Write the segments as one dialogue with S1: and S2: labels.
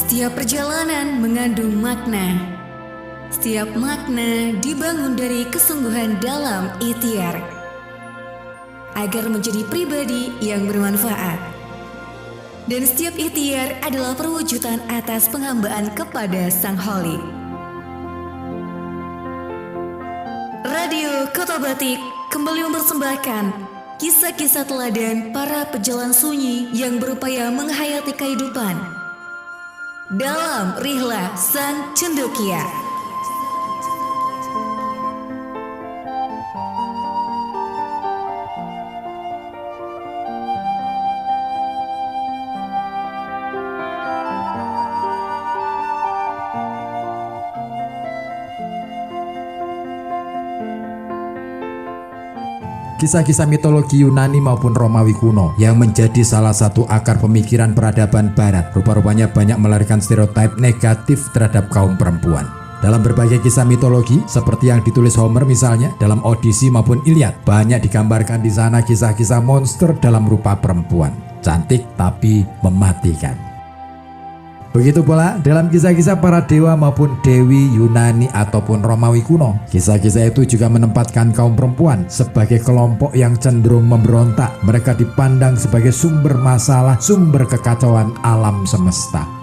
S1: Setiap perjalanan mengandung makna. Setiap makna dibangun dari kesungguhan dalam ikhtiar agar menjadi pribadi yang bermanfaat. Dan setiap ikhtiar adalah perwujudan atas penghambaan kepada Sang Khalik. Radio Kota Batik kembali mempersembahkan kisah-kisah teladan para pejalan sunyi yang berupaya menghayati kehidupan dalam Rihlah Sang Cendekia.
S2: Kisah-kisah mitologi Yunani maupun Romawi kuno yang menjadi salah satu akar pemikiran peradaban Barat rupa-rupanya banyak melahirkan stereotip negatif terhadap kaum perempuan. Dalam berbagai kisah mitologi seperti yang ditulis Homer misalnya dalam Odyssey maupun Iliad, banyak digambarkan di sana kisah-kisah monster dalam rupa perempuan, cantik tapi mematikan. Begitu pula dalam kisah-kisah para dewa maupun dewi Yunani ataupun Romawi kuno. Kisah-kisah itu juga menempatkan kaum perempuan sebagai kelompok yang cenderung memberontak. Mereka dipandang sebagai sumber masalah, sumber kekacauan alam semesta.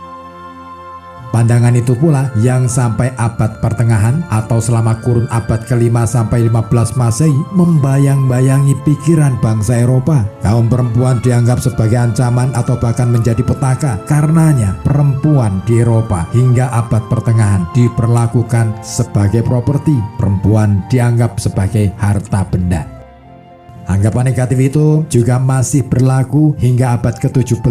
S2: Pandangan itu pula yang sampai abad pertengahan atau selama kurun abad ke-5 sampai 15 Masehi membayang-bayangi pikiran bangsa Eropa. Kaum perempuan dianggap sebagai ancaman atau bahkan menjadi petaka. Karenanya perempuan di Eropa hingga abad pertengahan diperlakukan sebagai properti. Perempuan dianggap sebagai harta benda. Anggapan negatif itu juga masih berlaku hingga abad ke-17.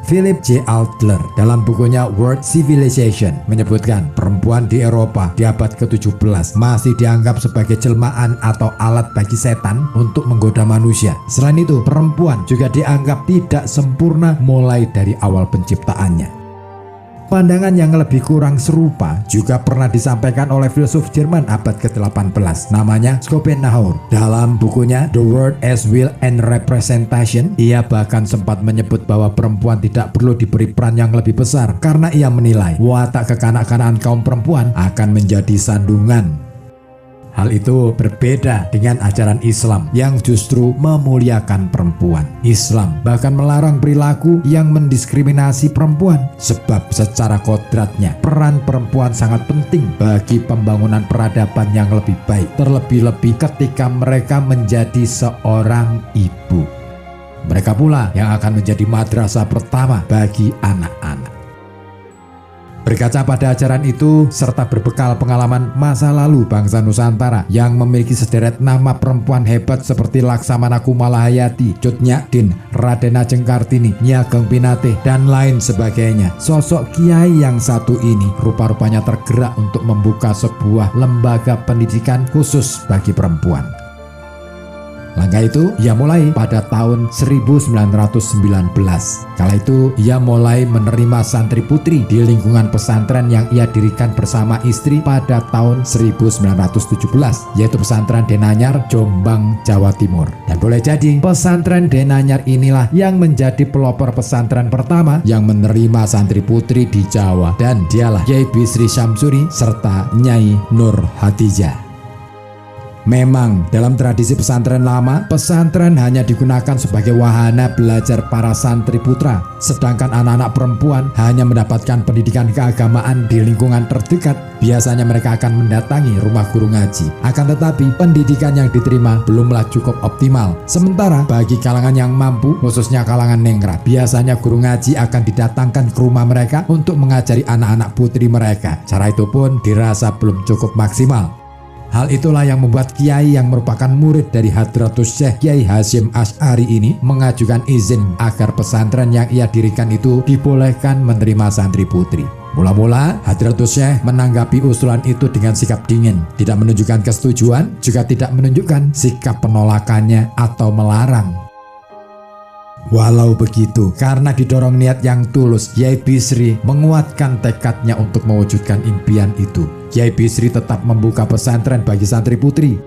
S2: Philip J. Adler dalam bukunya World Civilization menyebutkan perempuan di Eropa di abad ke-17 masih dianggap sebagai jelmaan atau alat bagi setan untuk menggoda manusia. Selain itu, perempuan juga dianggap tidak sempurna mulai dari awal penciptaannya. Pandangan yang lebih kurang serupa juga pernah disampaikan oleh filsuf Jerman abad ke-18 namanya Schopenhauer. Dalam bukunya The World as Will and Representation, ia bahkan sempat menyebut bahwa perempuan tidak perlu diberi peran yang lebih besar karena ia menilai watak kekanak-kanakan kaum perempuan akan menjadi sandungan. Hal itu berbeda dengan ajaran Islam yang justru memuliakan perempuan. Islam bahkan melarang perilaku yang mendiskriminasi perempuan, sebab secara kodratnya peran perempuan sangat penting bagi pembangunan peradaban yang lebih baik, terlebih-lebih ketika mereka menjadi seorang ibu. Mereka pula yang akan menjadi madrasah pertama bagi anak-anak. Berkaca pada ajaran itu serta berbekal pengalaman masa lalu bangsa Nusantara yang memiliki sederet nama perempuan hebat seperti Laksamana Kumalahayati, Cut Nyak-din, Raden Ajeng Kartini, Nyi Ageng Pinatih, dan lain sebagainya. Sosok kiai yang satu ini rupa-rupanya tergerak untuk membuka sebuah lembaga pendidikan khusus bagi perempuan. Langkah itu ia mulai pada tahun 1919. Kala itu ia mulai menerima santri putri di lingkungan pesantren yang ia dirikan bersama istri pada tahun 1917, yaitu pesantren Denanyar, Jombang, Jawa Timur. Dan boleh jadi pesantren Denanyar inilah yang menjadi pelopor pesantren pertama yang menerima santri putri di Jawa, dan dialah Kyai Bisri Syamsuri serta Nyai Nur Hatijah. Memang dalam tradisi pesantren lama, pesantren hanya digunakan sebagai wahana belajar para santri putra, sedangkan anak-anak perempuan hanya mendapatkan pendidikan keagamaan di lingkungan terdekat. Biasanya mereka akan mendatangi rumah guru ngaji. Akan tetapi pendidikan yang diterima belumlah cukup optimal. Sementara bagi kalangan yang mampu, khususnya kalangan ningrat, biasanya guru ngaji akan didatangkan ke rumah mereka untuk mengajari anak-anak putri mereka. Cara itu pun dirasa belum cukup maksimal. Hal itulah yang membuat kiai yang merupakan murid dari Hadratus Syekh Kiai Hasyim Asy'ari ini mengajukan izin agar pesantren yang ia dirikan itu dibolehkan menerima santri putri. Mula-mula Hadratus Syekh menanggapi usulan itu dengan sikap dingin, tidak menunjukkan kesetujuan, juga tidak menunjukkan sikap penolakannya atau melarang. Walau begitu, karena didorong niat yang tulus, Kyai Bisri menguatkan tekadnya untuk mewujudkan impian itu. Kyai Bisri tetap membuka pesantren bagi santri putri.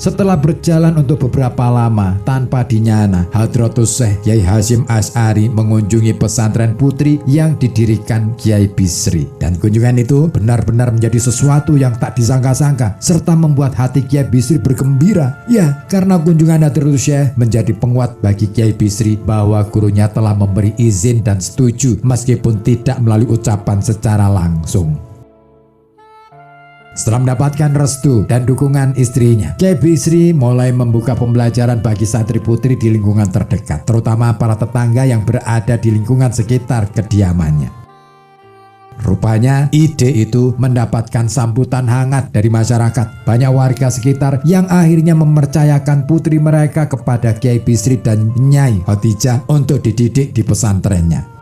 S2: Setelah berjalan untuk beberapa lama tanpa dinyana, Hadratus Syekh Kiai Hasyim Asy'ari mengunjungi pesantren putri yang didirikan Kiai Bisri. Dan kunjungan itu benar-benar menjadi sesuatu yang tak disangka-sangka serta membuat hati Kiai Bisri bergembira. Ya, karena kunjungan Hadratus Syekh menjadi penguat bagi Kiai Bisri bahwa gurunya telah memberi izin dan setuju meskipun tidak melalui ucapan secara langsung. Setelah mendapatkan restu dan dukungan istrinya, Kiai Bisri mulai membuka pembelajaran bagi santri putri di lingkungan terdekat, terutama para tetangga yang berada di lingkungan sekitar kediamannya. Rupanya ide itu mendapatkan sambutan hangat dari masyarakat. Banyak warga sekitar yang akhirnya mempercayakan putri mereka kepada Kiai Bisri dan Nyai Khadijah untuk dididik di pesantrennya.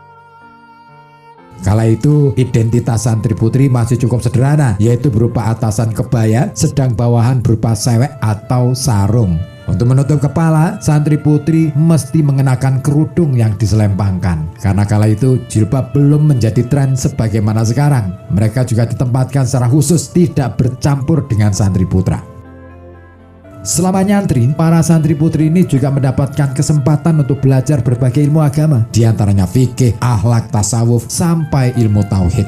S2: Kala itu identitas santri putri masih cukup sederhana, yaitu berupa atasan kebaya, sedang bawahan berupa sewek atau sarung. Untuk menutup kepala, santri putri mesti mengenakan kerudung yang diselempangkan. Karena kala itu jilbab belum menjadi tren sebagaimana sekarang. Mereka juga ditempatkan secara khusus tidak bercampur dengan santri putra. Selama nyantri, para santri putri ini juga mendapatkan kesempatan untuk belajar berbagai ilmu agama, di antaranya fikih, akhlak, tasawuf, sampai ilmu tauhid.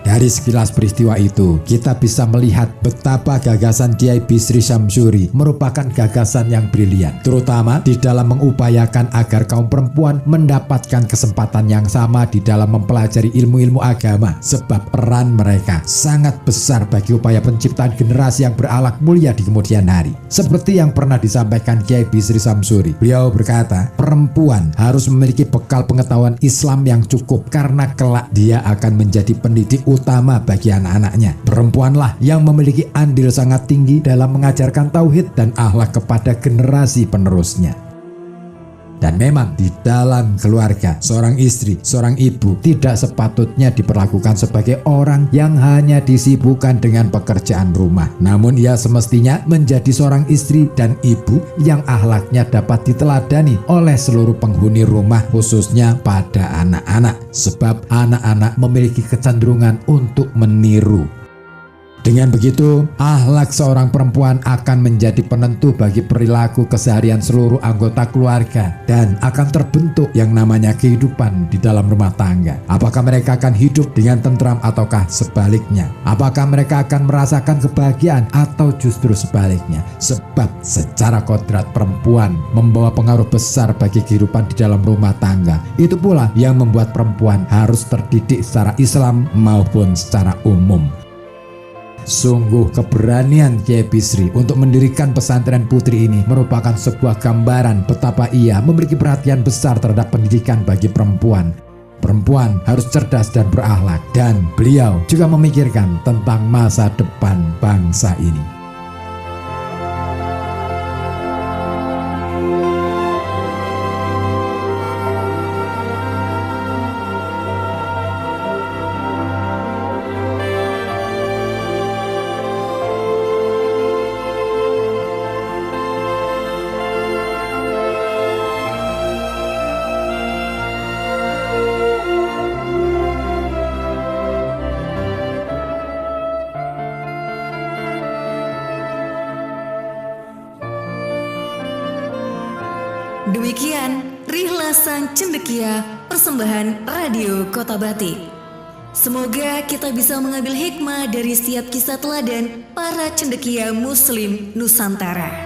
S2: Dari sekilas peristiwa itu, kita bisa melihat betapa gagasan Kiai Bisri Syamsuri merupakan gagasan yang brilian, terutama di dalam mengupayakan agar kaum perempuan mendapatkan kesempatan yang sama di dalam mempelajari ilmu-ilmu agama, sebab peran mereka sangat besar bagi upaya penciptaan generasi yang berakhlak mulia di kemudian hari. Seperti yang pernah disampaikan Kiai Bisri Syamsuri, beliau berkata, perempuan harus memiliki bekal pengetahuan Islam yang cukup karena kelak dia akan menjadi pendidik utama bagi anak-anaknya. Perempuanlah yang memiliki andil sangat tinggi dalam mengajarkan tauhid dan akhlak kepada generasi penerusnya. Dan memang di dalam keluarga, seorang istri, seorang ibu tidak sepatutnya diperlakukan sebagai orang yang hanya disibukkan dengan pekerjaan rumah. Namun ia semestinya menjadi seorang istri dan ibu yang akhlaknya dapat diteladani oleh seluruh penghuni rumah, khususnya pada anak-anak. Sebab anak-anak memiliki kecenderungan untuk meniru. Dengan begitu, akhlak seorang perempuan akan menjadi penentu bagi perilaku keseharian seluruh anggota keluarga dan akan terbentuk yang namanya kehidupan di dalam rumah tangga. Apakah mereka akan hidup dengan tentram ataukah sebaliknya? Apakah mereka akan merasakan kebahagiaan atau justru sebaliknya? Sebab secara kodrat perempuan membawa pengaruh besar bagi kehidupan di dalam rumah tangga. Itu pula yang membuat perempuan harus terdidik secara Islam maupun secara umum. Sungguh keberanian Kiai Bisri untuk mendirikan pesantren putri ini merupakan sebuah gambaran betapa ia memiliki perhatian besar terhadap pendidikan bagi perempuan. Perempuan harus cerdas dan berakhlak, dan beliau juga memikirkan tentang masa depan bangsa ini.
S1: Demikian Rihla Sang Cendekia, persembahan Radio Kota Batik. Semoga kita bisa mengambil hikmah dari setiap kisah teladan para cendekia Muslim Nusantara.